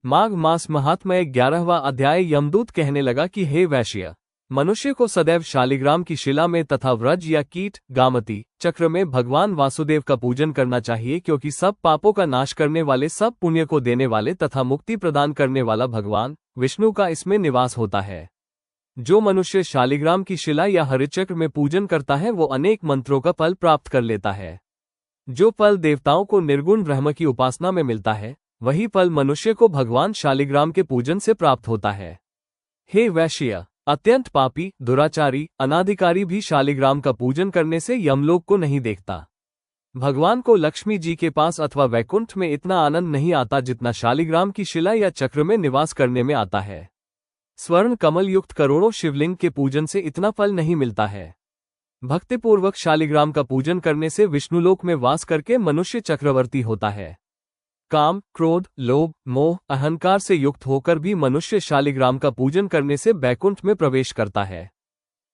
माघ मास महात्म्य 11वां अध्याय। यमदूत कहने लगा कि हे वैश्य, मनुष्य को सदैव शालिग्राम की शिला में तथा व्रज या कीट गामती चक्र में भगवान वासुदेव का पूजन करना चाहिए, क्योंकि सब पापों का नाश करने वाले, सब पुण्य को देने वाले तथा मुक्ति प्रदान करने वाला भगवान विष्णु का इसमें निवास होता है। जो मनुष्य शालिग्राम की शिला या हरिचक्र में पूजन करता है वो अनेक मंत्रों का फल प्राप्त कर लेता है। जो फल देवताओं को निर्गुण ब्रह्म की उपासना में मिलता है, वही फल मनुष्य को भगवान शालिग्राम के पूजन से प्राप्त होता है। हे वैश्य, अत्यंत पापी, दुराचारी, अनाधिकारी भी शालिग्राम का पूजन करने से यमलोक को नहीं देखता। भगवान को लक्ष्मी जी के पास अथवा वैकुंठ में इतना आनंद नहीं आता जितना शालिग्राम की शिला या चक्र में निवास करने में आता है। स्वर्ण कमल युक्त करोड़ों शिवलिंग के पूजन से इतना फल नहीं मिलता है। भक्तिपूर्वक शालिग्राम का पूजन करने से विष्णुलोक में वास करके मनुष्य चक्रवर्ती होता है। काम, क्रोध, लोभ, मोह, अहंकार से युक्त होकर भी मनुष्य शालिग्राम का पूजन करने से बैकुंठ में प्रवेश करता है।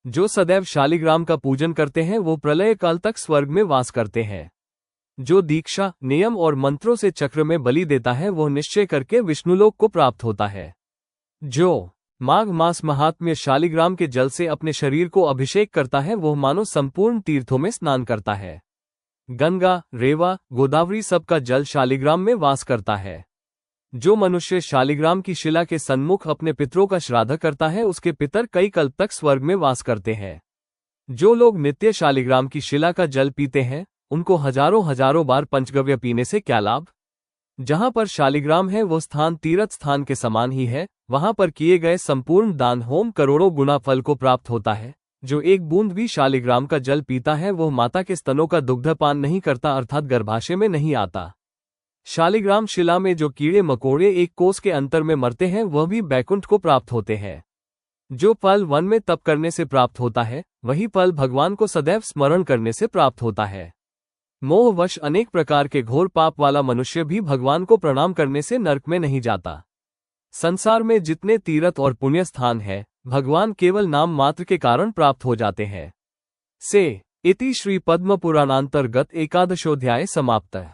जो सदैव शालिग्राम का पूजन करते हैं वो प्रलय काल तक स्वर्ग में वास करते हैं। जो दीक्षा, नियम और मंत्रों से चक्र में बलि देता है वो निश्चय करके विष्णुलोक को प्राप्त होता है। जो माघ मास महात्म्य शालिग्राम के जल से अपने शरीर को अभिषेक करता है वो मानो संपूर्ण तीर्थों में स्नान करता है। गंगा, रेवा, गोदावरी सबका जल शालिग्राम में वास करता है। जो मनुष्य शालिग्राम की शिला के सन्मुख अपने पितरों का श्राद्ध करता है उसके पितर कई कल्प तक स्वर्ग में वास करते हैं। जो लोग नित्य शालिग्राम की शिला का जल पीते हैं उनको हजारों हजारों बार पंचगव्य पीने से क्या लाभ। जहां पर शालिग्राम है वो स्थान तीर्थ स्थान के समान ही है। वहां पर किए गए संपूर्ण दान होम करोड़ों गुना फल को प्राप्त होता है। जो एक बूंद भी शालिग्राम का जल पीता है वह माता के स्तनों का दुग्धपान नहीं करता, अर्थात गर्भाशय में नहीं आता। शालिग्राम शिला में जो कीड़े मकोड़े एक कोस के अंतर में मरते हैं वह भी बैकुंठ को प्राप्त होते हैं। जो फल वन में तप करने से प्राप्त होता है वही फल भगवान को सदैव स्मरण करने से प्राप्त होता है। मोहवश अनेक प्रकार के घोर पाप वाला मनुष्य भी भगवान को प्रणाम करने से नरक में नहीं जाता। संसार में जितने तीर्थ और पुण्य स्थान है भगवान केवल नाम मात्र के कारण प्राप्त हो जाते हैं। से इति श्री पद्म पुराणांतर्गत एकादशोध्याय समाप्त।